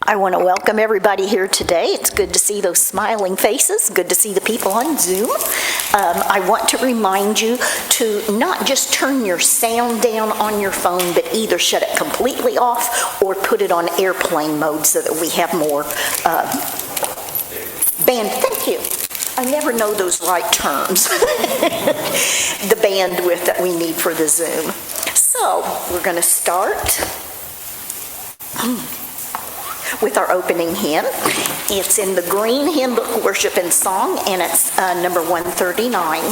I want to welcome everybody here today. It's good to see those smiling faces, good to see the people on Zoom. I want to remind you to not just turn your sound down on your phone, but either shut it completely off or put it on airplane mode so that we have more band. Thank you. I never know those right terms. The bandwidth that we need for the Zoom. So we're going to start with our opening hymn. It's in the Green Hymn Book, Worship and Song, and it's number 139.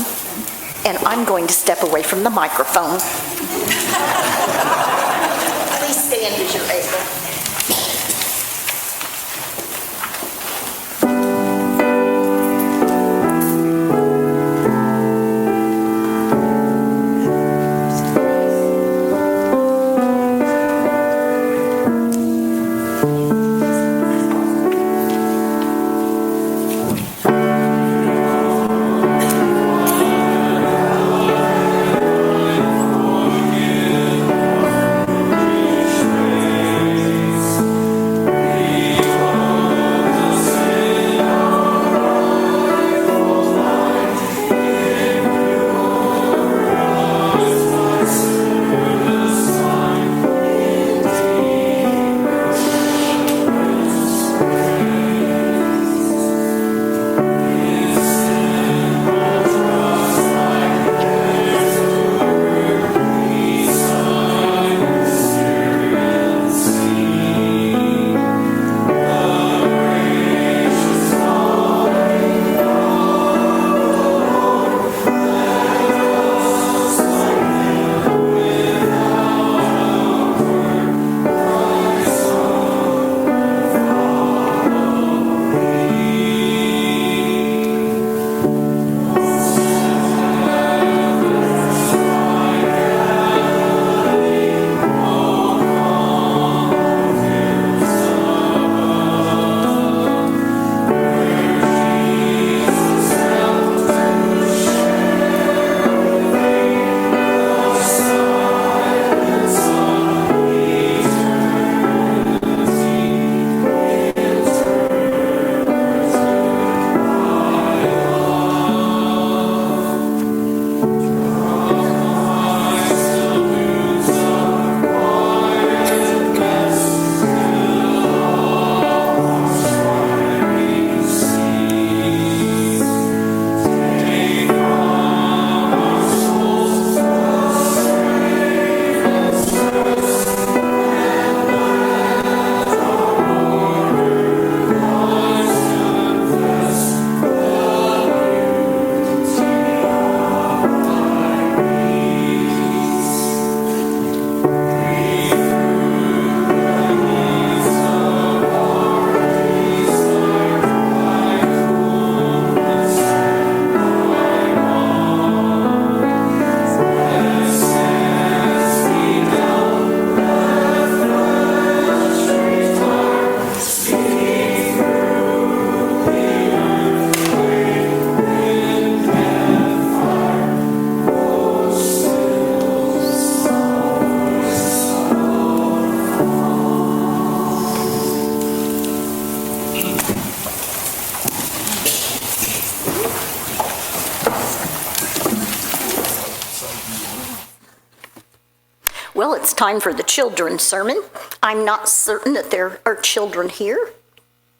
And I'm going to step away from the microphone. Please stand as you're able. Well, it's time for the children's sermon. I'm not certain that there are children here.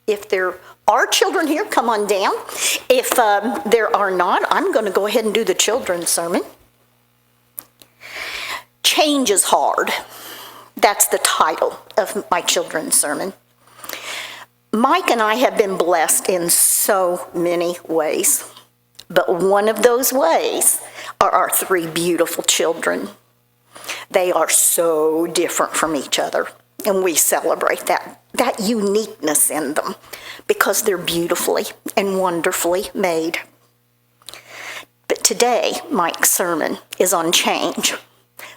If there are children here, come on down. If there are not, I'm going to go ahead and do the children's sermon. Change is hard. That's the title of my children's sermon. Mike and I have been blessed in so many ways, but one of those ways are our three beautiful children. They are so different from each other, and we celebrate that uniqueness in them because they're beautifully and wonderfully made. But today, Mike's sermon is on change.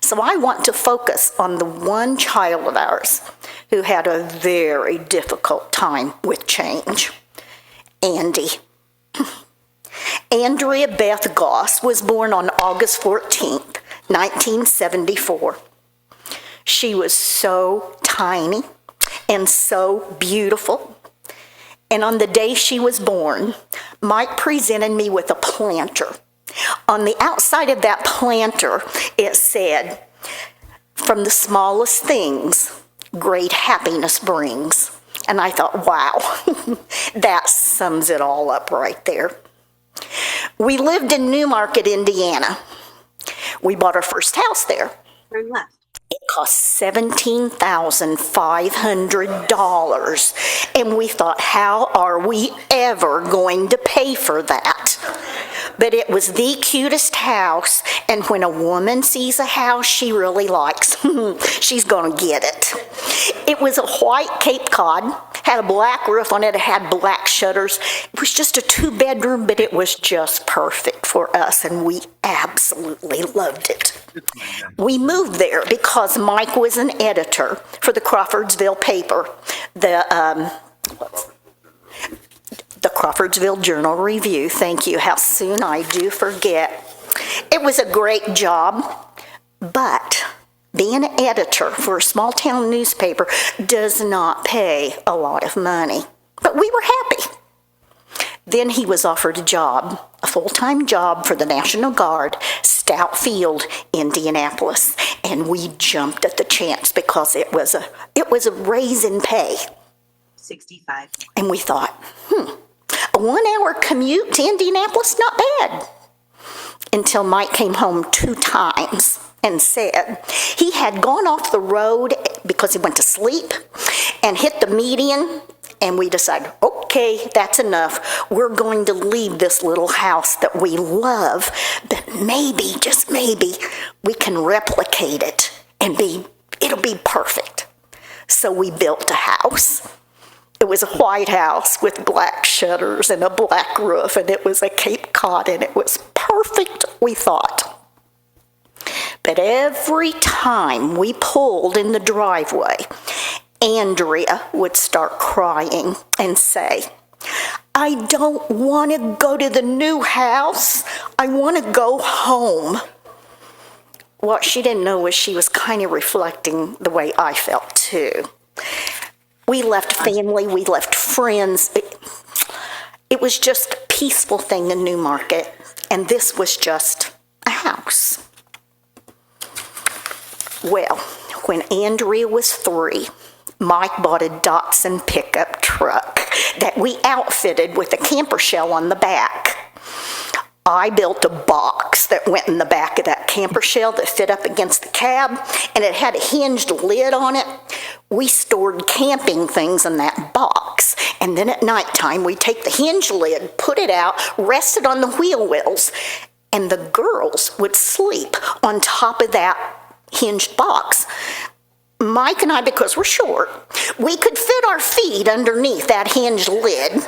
So I want to focus on the one child of ours who had a very difficult time with change, Andy. Andrea Beth Goss was born on August 14th, 1974. She was so tiny and so beautiful. And on the day she was born, Mike presented me with a planter. On the outside of that planter, it said, "From the smallest things, great happiness brings." And I thought, wow, that sums it all up right there. We lived in Newmarket, Indiana. We bought our first house there. Turn left. It cost $17,500. And we thought, how are we ever going to pay for that? But it was the cutest house, and when a woman sees a house she really likes, she's going to get it. It was a white Cape Cod, had a black roof on it, it had black shutters. It was just a 2-bedroom, but it was just perfect for us, and we absolutely loved it. We moved there because Mike was an editor for the Crawfordsville paper, the Crawfordsville Journal Review. Thank you. How soon I do forget. It was a great job, but being an editor for a small town newspaper does not pay a lot of money. But we were happy. Then he was offered a job, a full-time job for the National Guard, Stout Field, Indianapolis, and we jumped at the chance because it was a raise in pay. 65. And we thought, a 1-hour commute to Indianapolis, not bad. Until Mike came home 2 times and said he had gone off the road because he went to sleep and hit the median, and we decided, okay, that's enough. We're going to leave this little house that we love, but maybe, just maybe, we can replicate it and it'll be perfect. So we built a house. It was a white house with black shutters and a black roof, and it was a Cape Cod, and it was perfect, we thought. But every time we pulled in the driveway, Andrea would start crying and say, "I don't want to go to the new house. I want to go home." What she didn't know was she was kind of reflecting the way I felt too. We left family, we left friends. It was just a peaceful thing in Newmarket, and this was just a house. Well, when Andrea was 3, Mike bought a Datsun pickup truck that we outfitted with a camper shell on the back. I built a box that went in the back of that camper shell that fit up against the cab, and it had a hinged lid on it. We stored camping things in that box, and then at nighttime we'd take the hinged lid, put it out, rest it on the wheel wells, and the girls would sleep on top of that hinged box. Mike and I, because we're short, we could fit our feet underneath that hinged lid.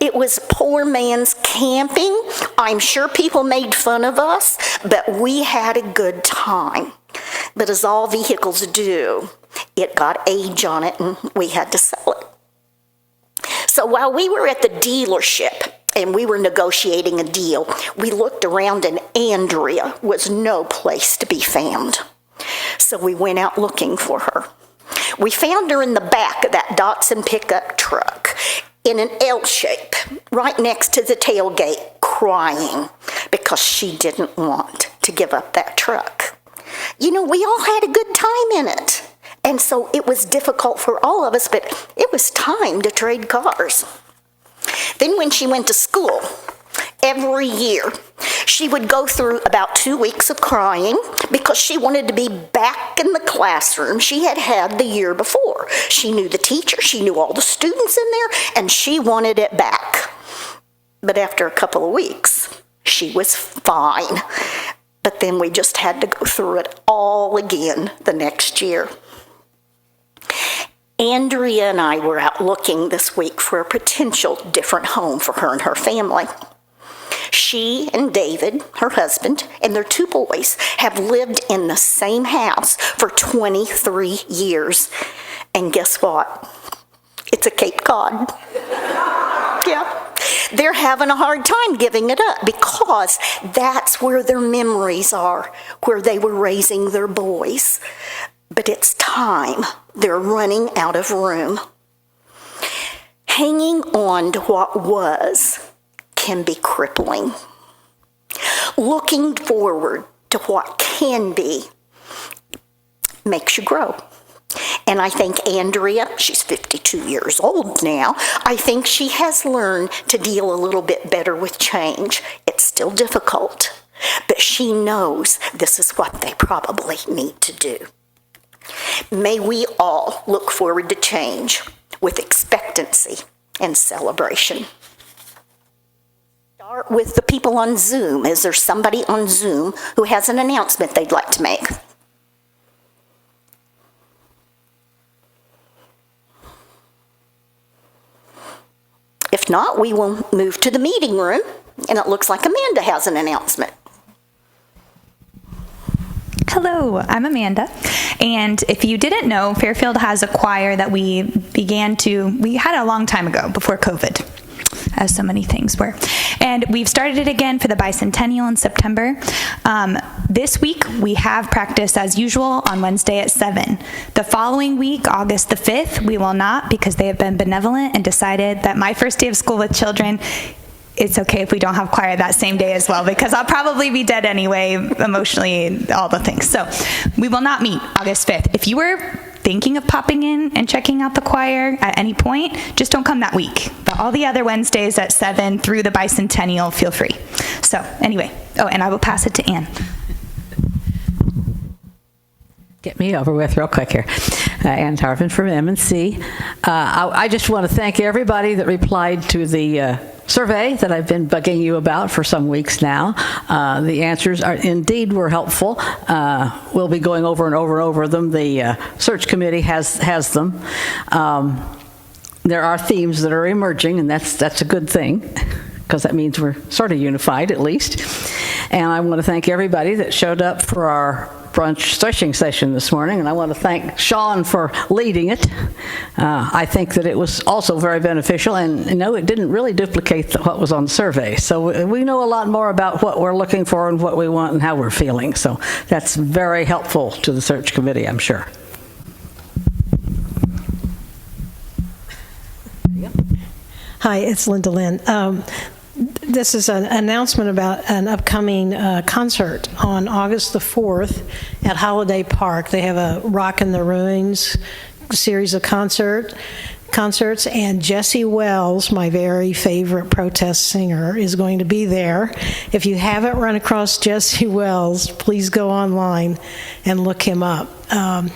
It was poor man's camping. I'm sure people made fun of us, but we had a good time. But as all vehicles do, it got age on it and we had to sell it. So while we were at the dealership and we were negotiating a deal, we looked around and Andrea was no place to be found. So we went out looking for her. We found her in the back of that Datsun pickup truck in an L shape, right next to the tailgate, crying because she didn't want to give up that truck. You know, we all had a good time in it. And so it was difficult for all of us, but it was time to trade cars. Then when she went to school, every year, she would go through about 2 weeks of crying because she wanted to be back in the classroom she had had the year before. She knew the teacher, she knew all the students in there, and she wanted it back. But after a couple of weeks, she was fine. But then we just had to go through it all again the next year. Andrea and I were out looking this week for a potential different home for her and her family. She and David, her husband, and their 2 boys have lived in the same house for 23 years. And guess what? It's a Cape Cod. Yeah. They're having a hard time giving it up because that's where their memories are, where they were raising their boys. but it's time. They're running out of room. Hanging on to what was can be crippling. Looking forward to what can be makes you grow. And I think Andrea, she's 52 years old now, I think she has learned to deal a little bit better with change. It's still difficult, but she knows this is what they probably need to do. May we all look forward to change with expectancy and celebration. Start with the people on Zoom. Is there somebody on Zoom who has an announcement they'd like to make? If not, we will move to the meeting room, and it looks like Amanda has an announcement. Hello, I'm Amanda, and if you didn't know, Fairfield has a choir that we had a long time ago, before COVID, as so many things were. And we've started it again for the bicentennial in September. This week, we have practice as usual on Wednesday at 7. The following week, August the 5th, we will not, because they have been benevolent and decided that my first day of school with children, it's okay if we don't have choir that same day as well, because I'll probably be dead anyway, emotionally, all the things. So we will not meet August 5th. If you were thinking of popping in and checking out the choir at any point, just don't come that week. But all the other Wednesdays at 7 through the bicentennial, feel free. So anyway, and I will pass it to Ann. Get me over with real quick here. Ann Tarvin from M&C. I just want to thank everybody that replied to the survey that I've been bugging you about for some weeks now. The answers were helpful. We'll be going over and over them. The search committee has them. There are themes that are emerging, and that's a good thing, because that means we're sort of unified at least. And I want to thank everybody that showed up for our brunch stretching session this morning, and I want to thank Sean for leading it. I think that it was also very beneficial, and it didn't really duplicate what was on the survey. So we know a lot more about what we're looking for and what we want and how we're feeling. So that's very helpful to the search committee, I'm sure. Hi, it's Linda Lynn. This is an announcement about an upcoming concert on August the 4th at Holiday Park. They have a Rock in the Ruins series of concerts, and Jesse Wells, my very favorite protest singer, is going to be there. If you haven't run across Jesse Wells, please go online and look him up.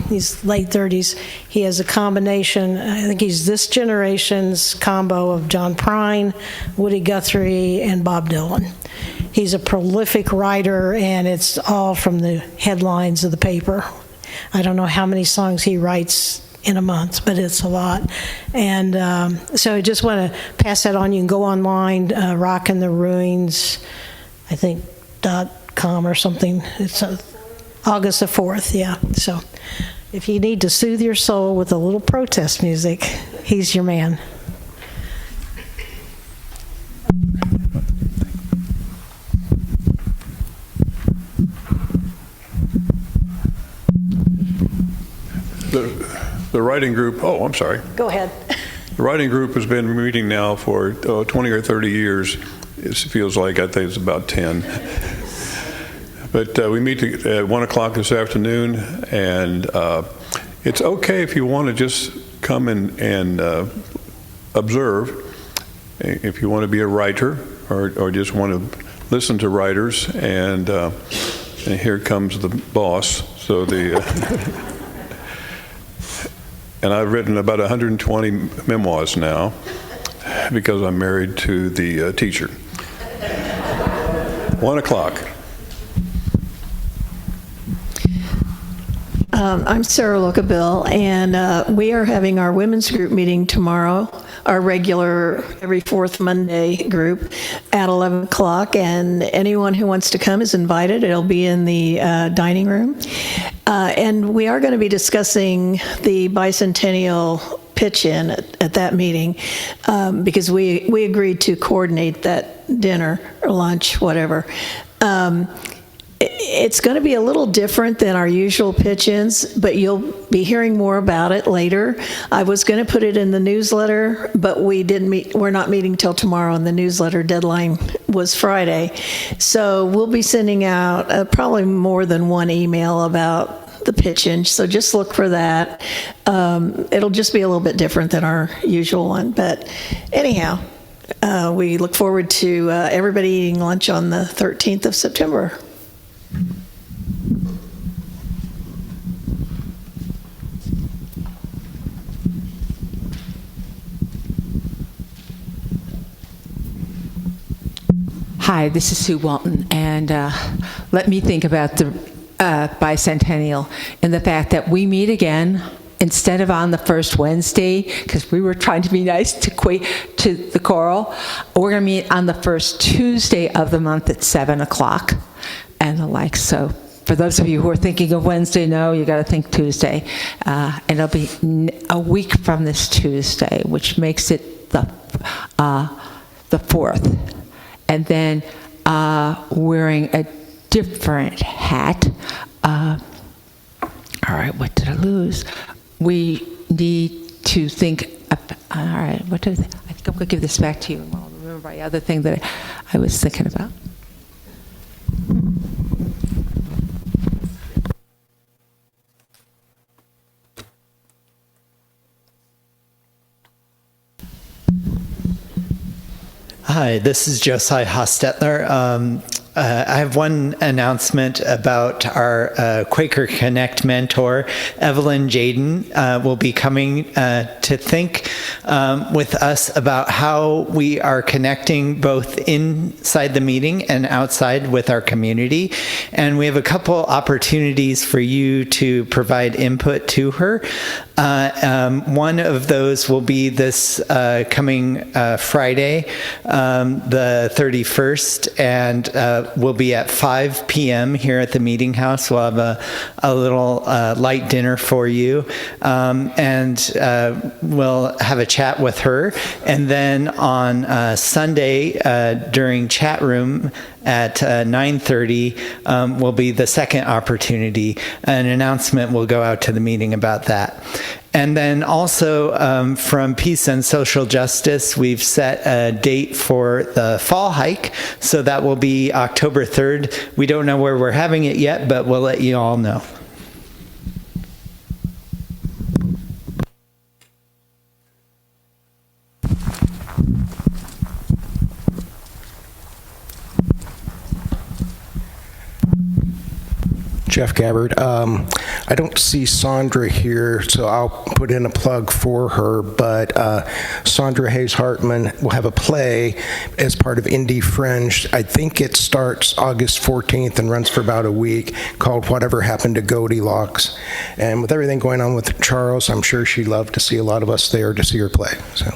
He's late 30s. He has a combination, I think he's this generation's combo of John Prine, Woody Guthrie, and Bob Dylan. He's a prolific writer, and it's all from the headlines of the paper. I don't know how many songs he writes in a month, but it's a lot. And so I just want to pass that on. You can go online, Rock in the Ruins, I think, .com or something. It's August the 4th, yeah. So if you need to soothe your soul with a little protest music, he's your man. The writing group, I'm sorry. Go ahead. The writing group has been meeting now for 20 or 30 years. It feels like, I think it's about 10. But we meet at 1 o'clock this afternoon, and it's okay if you want to just come and observe. If you want to be a writer or just want to listen to writers, and here comes the boss. So and I've written about 120 memoirs now because I'm married to the teacher. 1 o'clock. I'm Sarah Lookabill, and we are having our women's group meeting tomorrow, our regular every fourth Monday group at 11 o'clock, and anyone who wants to come is invited. It'll be in the dining room. And we are going to be discussing the bicentennial pitch-in at that meeting because we agreed to coordinate that dinner or lunch, whatever. It's going to be a little different than our usual pitch-ins, but you'll be hearing more about it later. I was going to put it in the newsletter, but we're not meeting till tomorrow, and the newsletter deadline was Friday. So we'll be sending out probably more than one email about the pitch-in, so just look for that. It'll just be a little bit different than our usual one, but anyhow, we look forward to everybody eating lunch on the 13th of September. Hi, this is Sue Walton, and let me think about the bicentennial and the fact that we meet again instead of on the first Wednesday, because we were trying to be nice to the choral. We're going to meet on the first Tuesday of the month at 7 o'clock and the like. So for those of you who are thinking of Wednesday, no, you got to think Tuesday. And it'll be a week from this Tuesday, which makes it the 4th. And then wearing a different hat. All right, what did I lose? We need to think, all right, I think I'm going to give this back to you, and I'll remember my other thing that I was thinking about. Hi, this is Josiah Hostetler. I have one announcement about our Quaker Connect mentor, Evelyn Jaden, will be coming to think with us about how we are connecting both inside the meeting and outside with our community. And we have a couple opportunities for you to provide input to her. One of those will be this coming Friday, the 31st, and we'll be at 5 p.m. here at the Meeting House. We'll have a little light dinner for you, and we'll have a chat with her. And then on Sunday during chat room at 9:30 will be the second opportunity. An announcement will go out to the meeting about that. And then also from Peace and Social Justice, we've set a date for the fall hike. So that will be October 3rd. We don't know where we're having it yet, but we'll let you all know. Jeff Gabbard. I don't see Sandra here, so I'll put in a plug for her, but Sandra Hayes Hartman will have a play as part of Indie Fringe. I think it starts August 14th and runs for about a week, called Whatever Happened to Goldilocks. And with everything going on with Charles, I'm sure she'd love to see a lot of us there to see her play. So.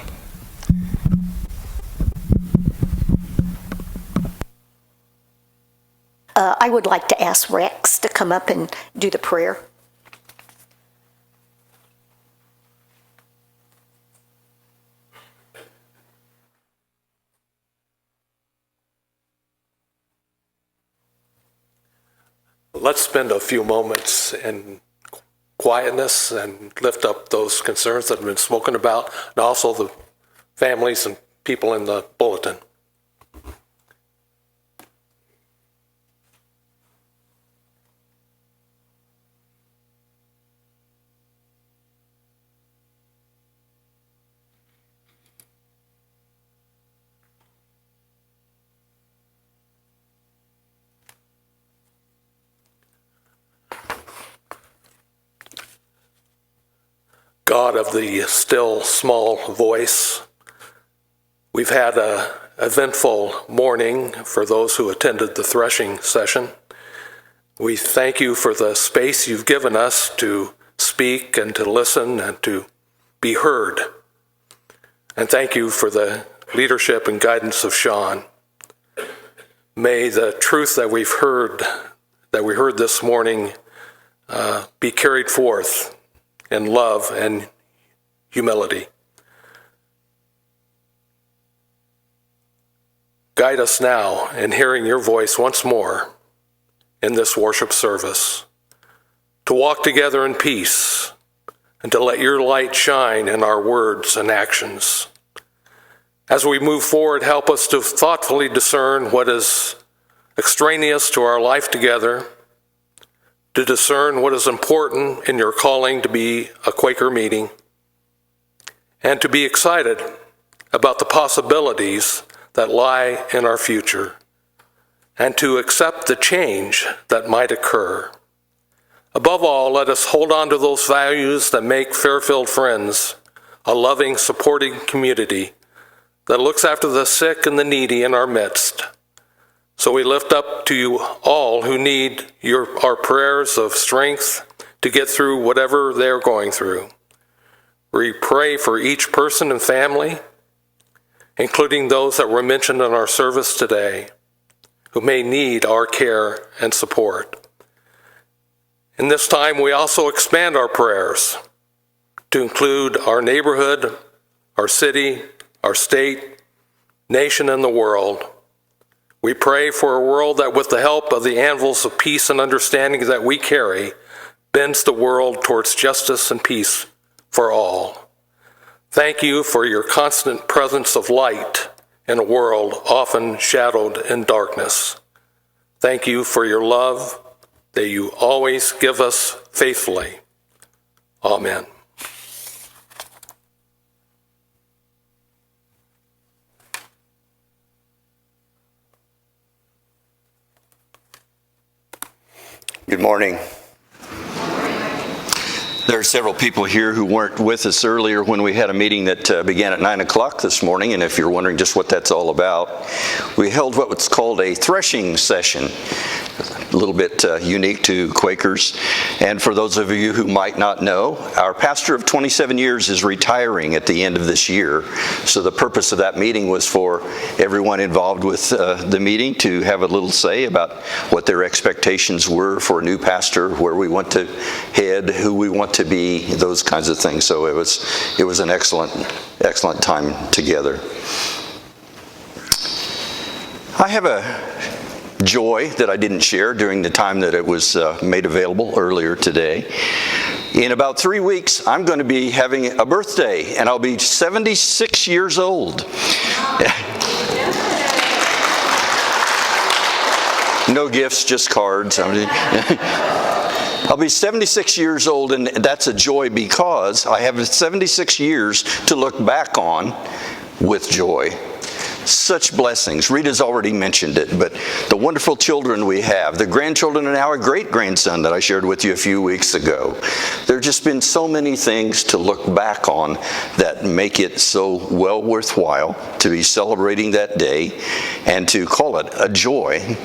I would like to ask Rex to come up and do the prayer. Let's spend a few moments in quietness and lift up those concerns that have been spoken about, and also the families and people in the bulletin. God of the still small voice, we've had an eventful morning for those who attended the threshing session. We thank you for the space you've given us to speak and to listen and to be heard. And thank you for the leadership and guidance of Sean. May the truth that we heard this morning be carried forth in love and humility. Guide us now in hearing your voice once more. in this worship service, to walk together in peace, and to let your light shine in our words and actions. As we move forward, help us to thoughtfully discern what is extraneous to our life together, to discern what is important in your calling to be a Quaker meeting, and to be excited about the possibilities that lie in our future, and to accept the change that might occur. Above all, let us hold on to those values that make Fairfield Friends a loving, supporting community that looks after the sick and the needy in our midst. So we lift up to you all who need our prayers of strength to get through whatever they're going through. We pray for each person and family, including those that were mentioned in our service today, who may need our care and support. In this time, we also expand our prayers to include our neighborhood, our city, our state, nation, and the world. We pray for a world that, with the help of the anvils of peace and understanding that we carry, bends the world towards justice and peace for all. Thank you for your constant presence of light in a world often shadowed in darkness. Thank you for your love that you always give us faithfully. Amen. Good morning. There are several people here who weren't with us earlier when we had a meeting that began at 9 o'clock this morning, and if you're wondering just what that's all about, we held what was called a threshing session, a little bit unique to Quakers. And for those of you who might not know, our pastor of 27 years is retiring at the end of this year. So the purpose of that meeting was for everyone involved with the meeting to have a little say about what their expectations were for a new pastor, where we want to head, who we want to be, those kinds of things. So it was an excellent time together. I have a joy that I didn't share during the time that it was made available earlier today. In about 3 weeks, I'm going to be having a birthday, and I'll be 76 years old. No gifts, just cards. I'll be 76 years old, and that's a joy because I have 76 years to look back on with joy. Such blessings. Rita's already mentioned it, but the wonderful children we have, the grandchildren, and now a great-grandson that I shared with you a few weeks ago. There have just been so many things to look back on that make it so well worthwhile to be celebrating that day and to call it a joy.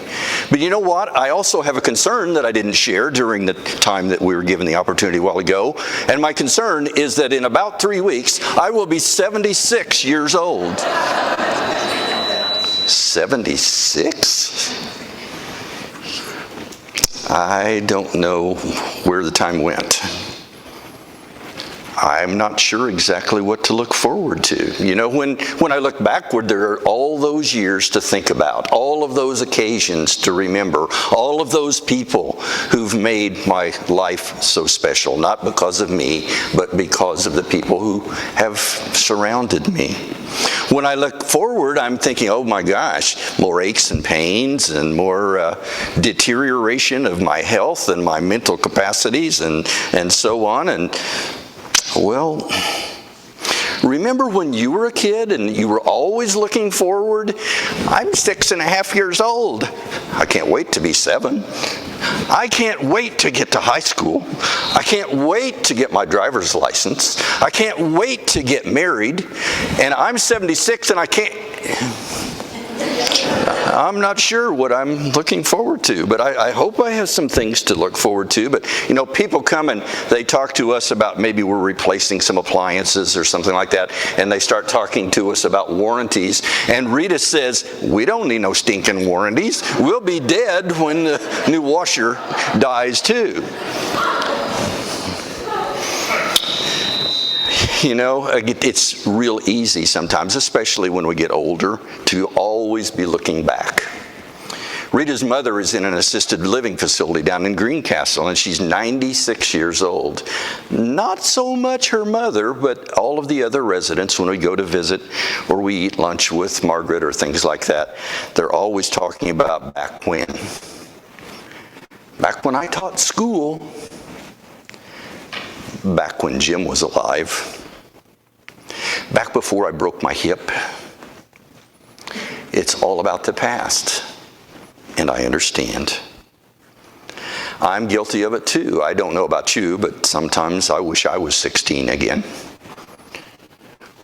But you know what? I also have a concern that I didn't share during the time that we were given the opportunity a while ago, and my concern is that in about 3 weeks, I will be 76 years old. 76? I don't know where the time went. I'm not sure exactly what to look forward to. You know, when I look backward, there are all those years to think about, all of those occasions to remember, all of those people who've made my life so special, not because of me, but because of the people who have surrounded me. When I look forward, I'm thinking, oh my gosh, more aches and pains and more deterioration of my health and my mental capacities and so on. And well, remember when you were a kid and you were always looking forward? I'm 6.5 years old. I can't wait to be 7. I can't wait to get to high school. I can't wait to get my driver's license. I can't wait to get married. And I'm 76 and I'm not sure what I'm looking forward to, but I hope I have some things to look forward to. But, you know, people come and they talk to us about maybe we're replacing some appliances or something like that, and they start talking to us about warranties. And Rita says, we don't need no stinking warranties. We'll be dead when the new washer dies too. You know, it's real easy sometimes, especially when we get older, to always be looking back. Rita's mother is in an assisted living facility down in Greencastle, and she's 96 years old. Not so much her mother, but all of the other residents, when we go to visit or we eat lunch with Margaret or things like that, they're always talking about back when. Back when I taught school. Back when Jim was alive. Back before I broke my hip. It's all about the past. And I understand. I'm guilty of it too. I don't know about you, but sometimes I wish I was 16 again.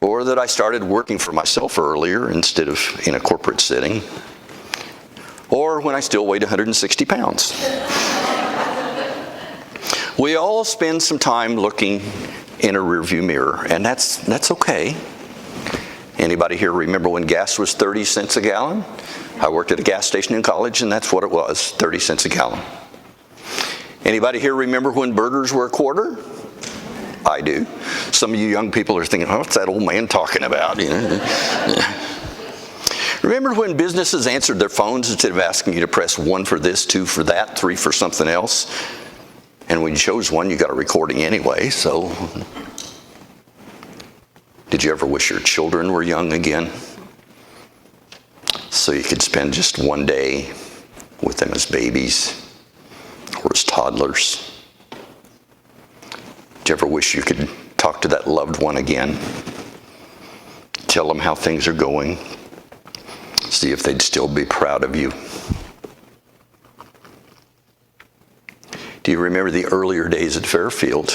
Or that I started working for myself earlier instead of in a corporate setting. Or when I still weighed 160 pounds. We all spend some time looking in a rearview mirror, and that's okay. Anybody here remember when gas was 30 cents a gallon? I worked at a gas station in college, and that's what it was, 30 cents a gallon. Anybody here remember when burgers were a quarter? I do. Some of you young people are thinking, oh, what's that old man talking about? You know? Remember when businesses answered their phones instead of asking you to press 1 for this, 2 for that, 3 for something else? And when you chose one, you got a recording anyway, so. Did you ever wish your children were young again? So you could spend just one day with them as babies or as toddlers? Did you ever wish you could talk to that loved one again? Tell them how things are going? See if they'd still be proud of you? Do you remember the earlier days at Fairfield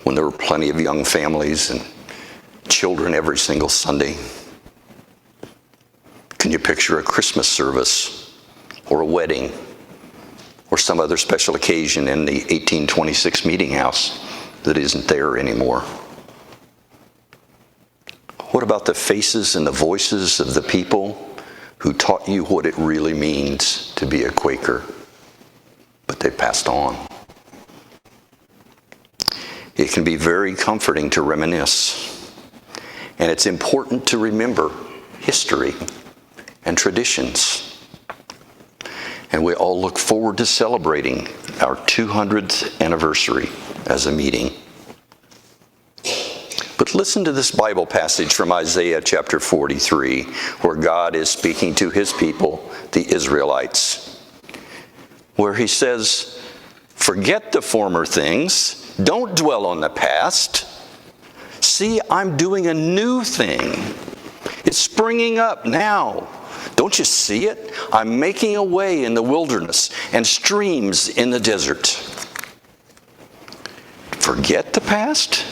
when there were plenty of young families and children every single Sunday? Can you picture a Christmas service or a wedding or some other special occasion in the 1826 meeting house that isn't there anymore? What about the faces and the voices of the people who taught you what it really means to be a Quaker? But they passed on. It can be very comforting to reminisce. And it's important to remember history and traditions. And we all look forward to celebrating our 200th anniversary as a meeting. But listen to this Bible passage from Isaiah chapter 43, where God is speaking to his people, the Israelites, where he says, forget the former things, don't dwell on the past. See, I'm doing a new thing. It's springing up now. Don't you see it? I'm making a way in the wilderness and streams in the desert. Forget the past?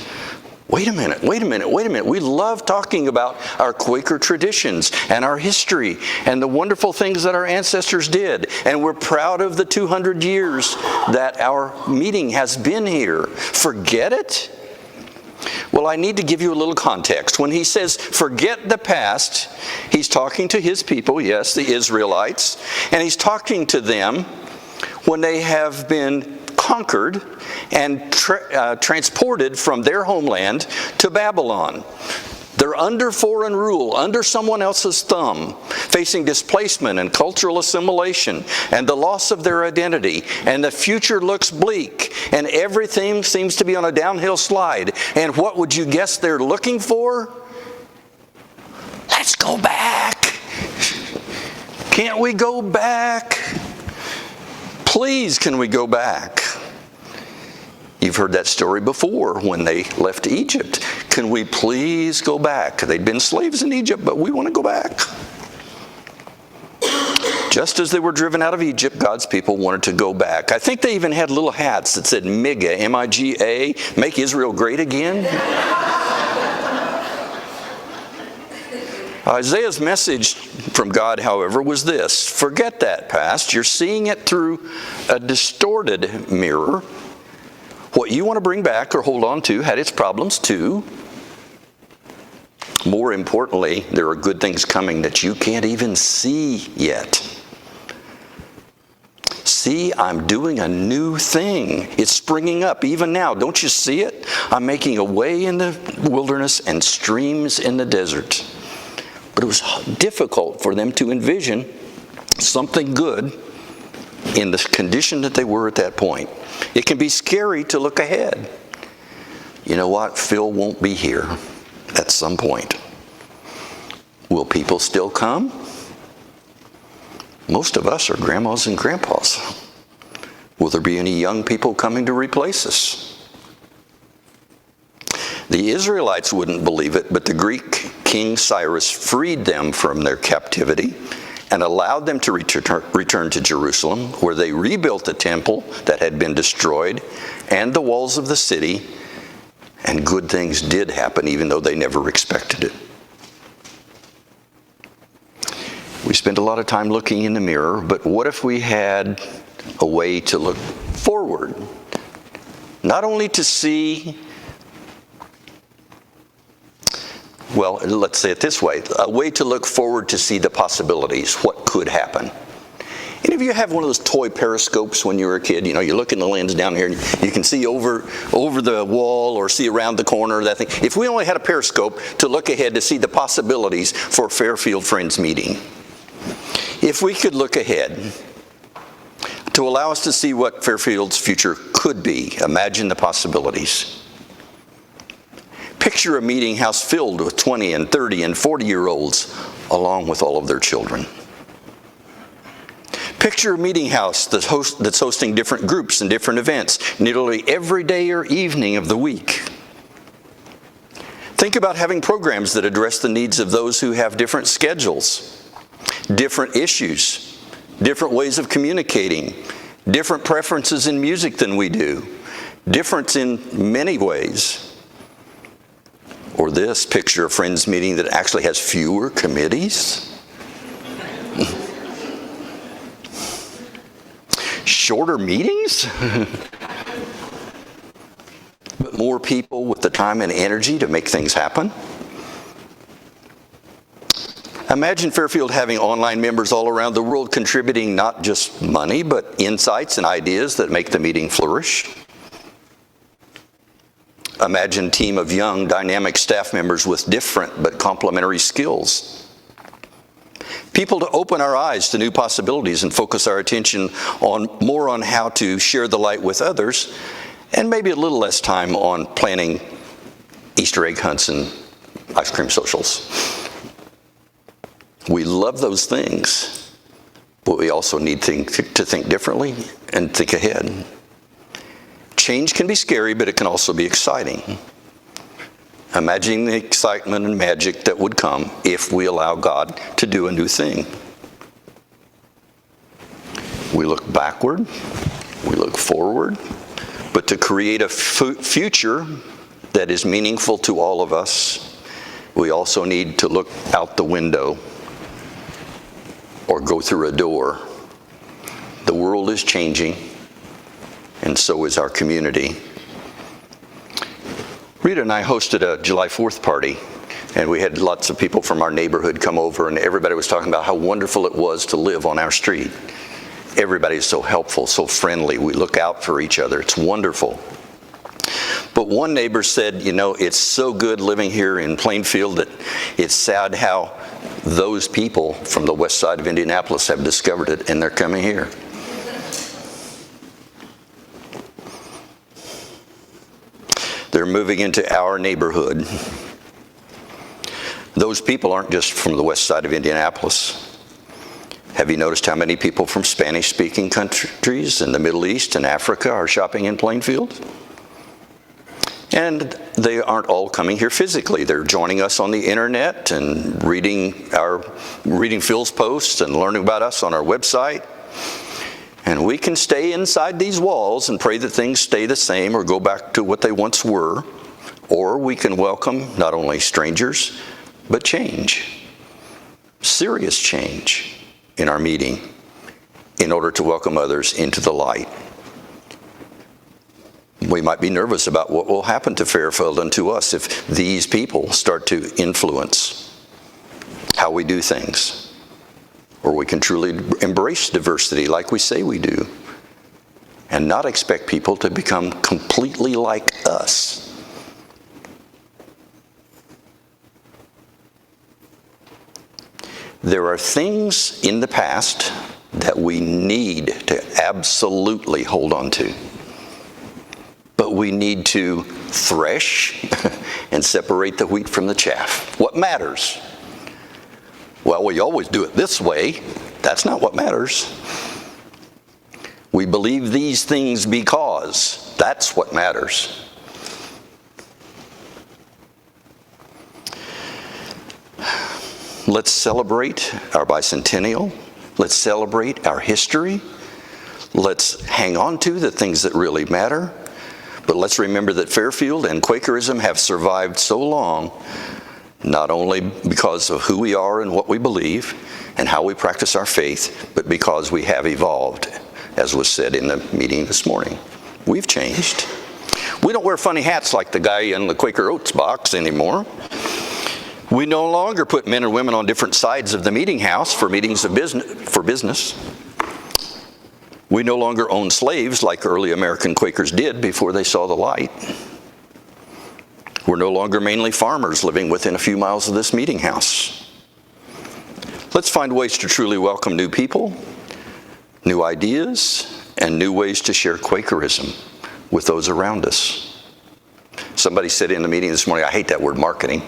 Wait a minute. We love talking about our Quaker traditions and our history and the wonderful things that our ancestors did. And we're proud of the 200 years that our meeting has been here. Forget it? Well, I need to give you a little context. When he says, forget the past, he's talking to his people, yes, the Israelites, and he's talking to them when they have been conquered and transported from their homeland to Babylon. They're under foreign rule, under someone else's thumb, facing displacement and cultural assimilation and the loss of their identity. And the future looks bleak, and everything seems to be on a downhill slide. And what would you guess they're looking for? Let's go back. Can't we go back? Please, can we go back? You've heard that story before when they left Egypt. Can we please go back? They'd been slaves in Egypt, but we want to go back. Just as they were driven out of Egypt, God's people wanted to go back. I think they even had little hats that said MIGA, M-I-G-A, make Israel great again. Isaiah's message from God, however, was this: forget that past. You're seeing it through a distorted mirror. What you want to bring back or hold on to had its problems too. More importantly, there are good things coming that you can't even see yet. See, I'm doing a new thing. It's springing up even now. Don't you see it? I'm making a way in the wilderness and streams in the desert. But it was difficult for them to envision something good in the condition that they were at that point. It can be scary to look ahead. You know what? Phil won't be here at some point. Will people still come? Most of us are grandmas and grandpas. Will there be any young people coming to replace us? The Israelites wouldn't believe it, but the Greek King Cyrus freed them from their captivity and allowed them to return to Jerusalem, where they rebuilt the temple that had been destroyed and the walls of the city, and good things did happen even though they never expected it. We spend a lot of time looking in the mirror, but what if we had a way to look forward? Not only to see, well, let's say it this way, a way to look forward to see the possibilities, what could happen. Any of you have one of those toy periscopes when you were a kid? You know, you look in the lens down here and you can see over the wall or see around the corner, that thing. If we only had a periscope to look ahead to see the possibilities for a Fairfield Friends meeting, if we could look ahead to allow us to see what Fairfield's future could be, imagine the possibilities. Picture a meeting house filled with 20 and 30 and 40-year-olds along with all of their children. Picture a meeting house that's hosting different groups and different events nearly every day or evening of the week. Think about having programs that address the needs of those who have different schedules, different issues, different ways of communicating, different preferences in music than we do, difference in many ways. Or this, picture a Friends meeting that actually has fewer committees. Shorter meetings, but more people with the time and energy to make things happen. Imagine Fairfield having online members all around the world contributing not just money, but insights and ideas that make the meeting flourish. Imagine a team of young, dynamic staff members with different but complementary skills. People to open our eyes to new possibilities and focus our attention more on how to share the light with others, and maybe a little less time on planning Easter egg hunts and ice cream socials. We love those things, but we also need to think differently and think ahead. Change can be scary, but it can also be exciting. Imagining the excitement and magic that would come if we allow God to do a new thing. We look backward, we look forward, but to create a future that is meaningful to all of us, we also need to look out the window or go through a door. The world is changing, and so is our community. Rita and I hosted a July 4th party, and we had lots of people from our neighborhood come over, and everybody was talking about how wonderful it was to live on our street. Everybody is so helpful, so friendly. We look out for each other. It's wonderful. But one neighbor said, you know, it's so good living here in Plainfield that it's sad how those people from the west side of Indianapolis have discovered it, and they're coming here. They're moving into our neighborhood. Those people aren't just from the west side of Indianapolis. Have you noticed how many people from Spanish-speaking countries in the Middle East and Africa are shopping in Plainfield? And they aren't all coming here physically. They're joining us on the internet and reading Phil's posts and learning about us on our website. And we can stay inside these walls and pray that things stay the same or go back to what they once were. Or we can welcome not only strangers, but change. Serious change in our meeting in order to welcome others into the light. We might be nervous about what will happen to Fairfield and to us if these people start to influence how we do things. Or we can truly embrace diversity like we say we do and not expect people to become completely like us. There are things in the past that we need to absolutely hold on to. But we need to thresh and separate the wheat from the chaff. What matters? Well, we always do it this way. That's not what matters. We believe these things because that's what matters. Let's celebrate our bicentennial. Let's celebrate our history. Let's hang on to the things that really matter. But let's remember that Fairfield and Quakerism have survived so long, not only because of who we are and what we believe and how we practice our faith, but because we have evolved, as was said in the meeting this morning. We've changed. We don't wear funny hats like the guy in the Quaker Oats box anymore. We no longer put men and women on different sides of the meeting house for meetings of business. We no longer own slaves like early American Quakers did before they saw the light. We're no longer mainly farmers living within a few miles of this meeting house. Let's find ways to truly welcome new people, new ideas, and new ways to share Quakerism with those around us. Somebody said in the meeting this morning, I hate that word marketing.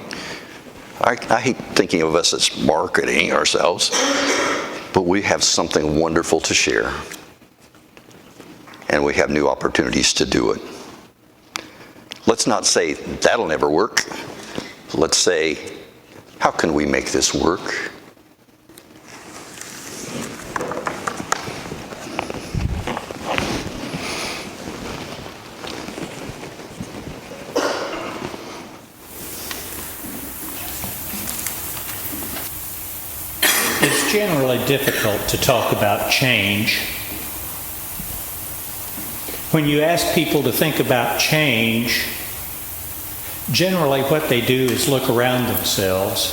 I hate thinking of us as marketing ourselves, but we have something wonderful to share, and we have new opportunities to do it. Let's not say, that'll never work. Let's say, how can we make this work? It's generally difficult to talk about change. When you ask people to think about change, generally what they do is look around themselves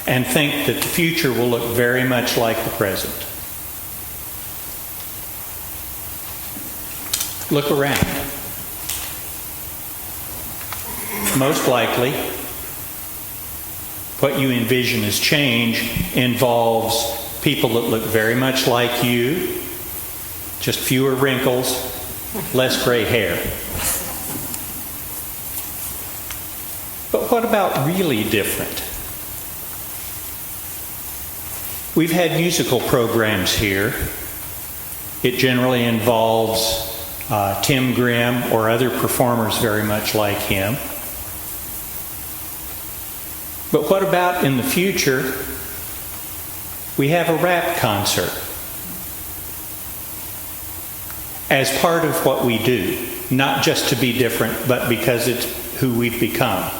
and think that the future will look very much like the present. Look around. Most likely, what you envision as change involves people that look very much like you, just fewer wrinkles, less gray hair. But what about really different? We've had musical programs here. It generally involves Tim Grimm or other performers very much like him. But what about in the future, we have a rap concert as part of what we do, not just to be different, but because it's who we've become.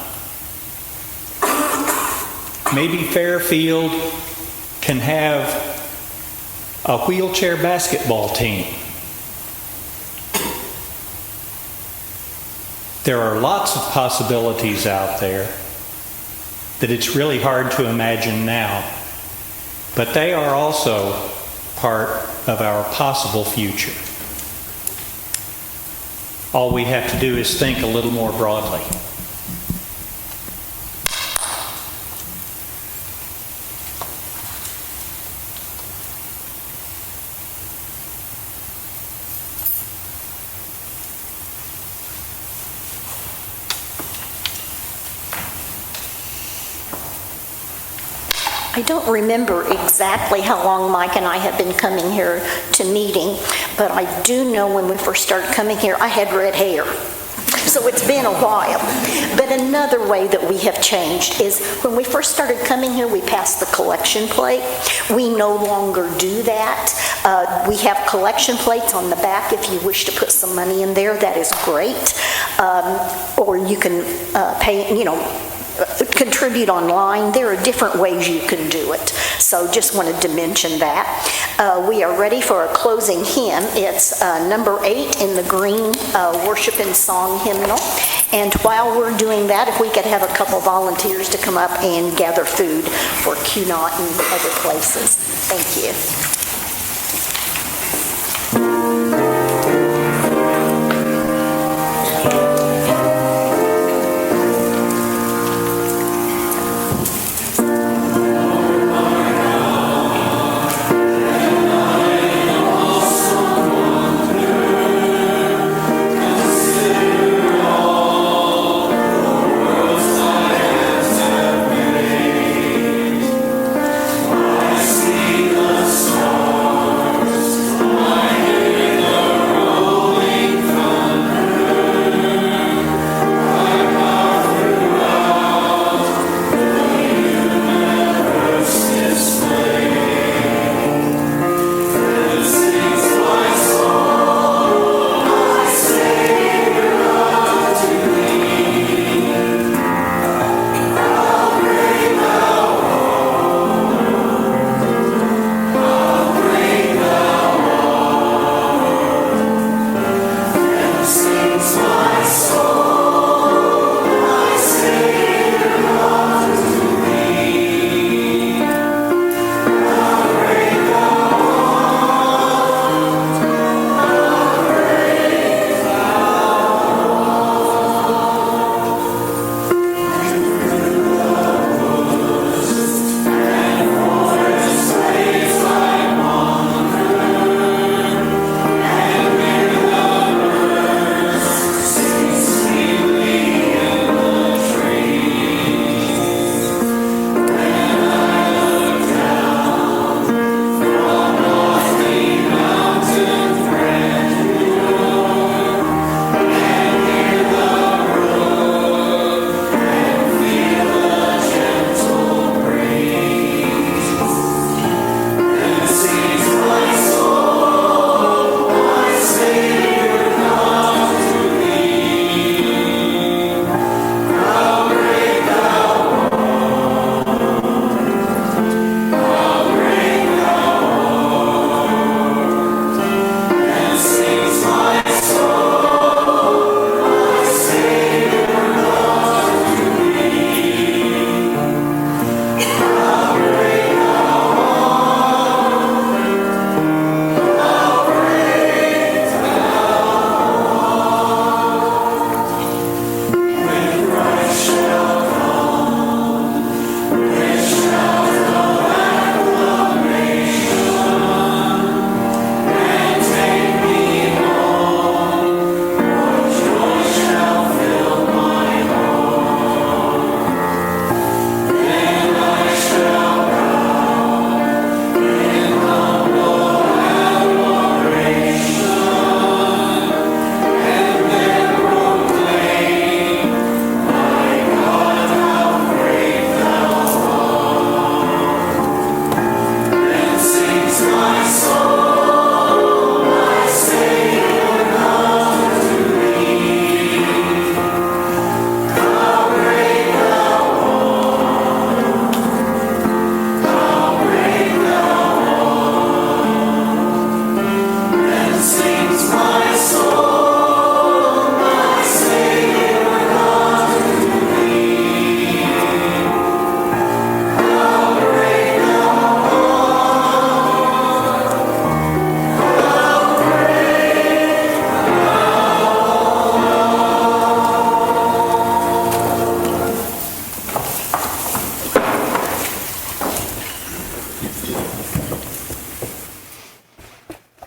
Maybe Fairfield can have a wheelchair basketball team. There are lots of possibilities out there that it's really hard to imagine now, but they are also part of our possible future. All we have to do is think a little more broadly. I don't remember exactly how long Mike and I have been coming here to meeting, but I do know when we first started coming here, I had red hair. So it's been a while. But another way that we have changed is when we first started coming here, we passed the collection plate. We no longer do that. We have collection plates on the back. If you wish to put some money in there, that is great. Or you can pay, contribute online. There are different ways you can do it. So just wanted to mention that. We are ready for a closing hymn. It's number 8 in the green worship and song hymnal. And while we're doing that, if we could have a couple volunteers to come up and gather food for QNOT and other places. Thank you.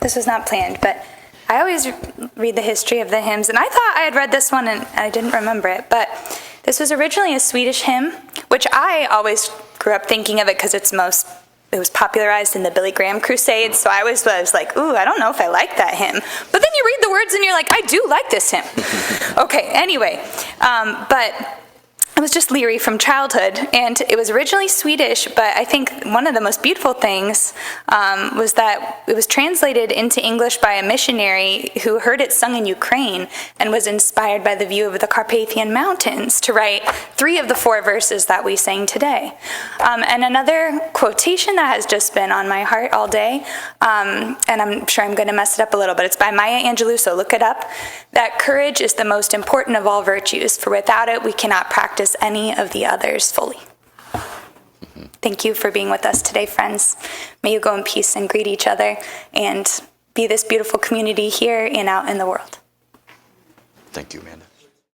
this was not planned, but I always read the history of the hymns, and I thought I had read this one and I didn't remember it, but this was originally a Swedish hymn, which I always grew up thinking of it because it was popularized in the Billy Graham Crusades, so I always was like, ooh, I don't know if I like that hymn. But then you read the words and you're like, I do like this hymn. Okay, anyway, but I was just leery from childhood, and it was originally Swedish, but I think one of the most beautiful things was that it was translated into English by a missionary who heard it sung in Ukraine and was inspired by the view of the Carpathian Mountains to write 3 of the 4 verses that we sang today. And another quotation that has just been on my heart all day, and I'm sure I'm going to mess it up a little, but it's by Maya Angelou, so look it up, that courage is the most important of all virtues, for without it we cannot practice any of the others fully. Thank you for being with us today, friends. May you go in peace and greet each other and be this beautiful community here and out in the world. Thank you, Amanda.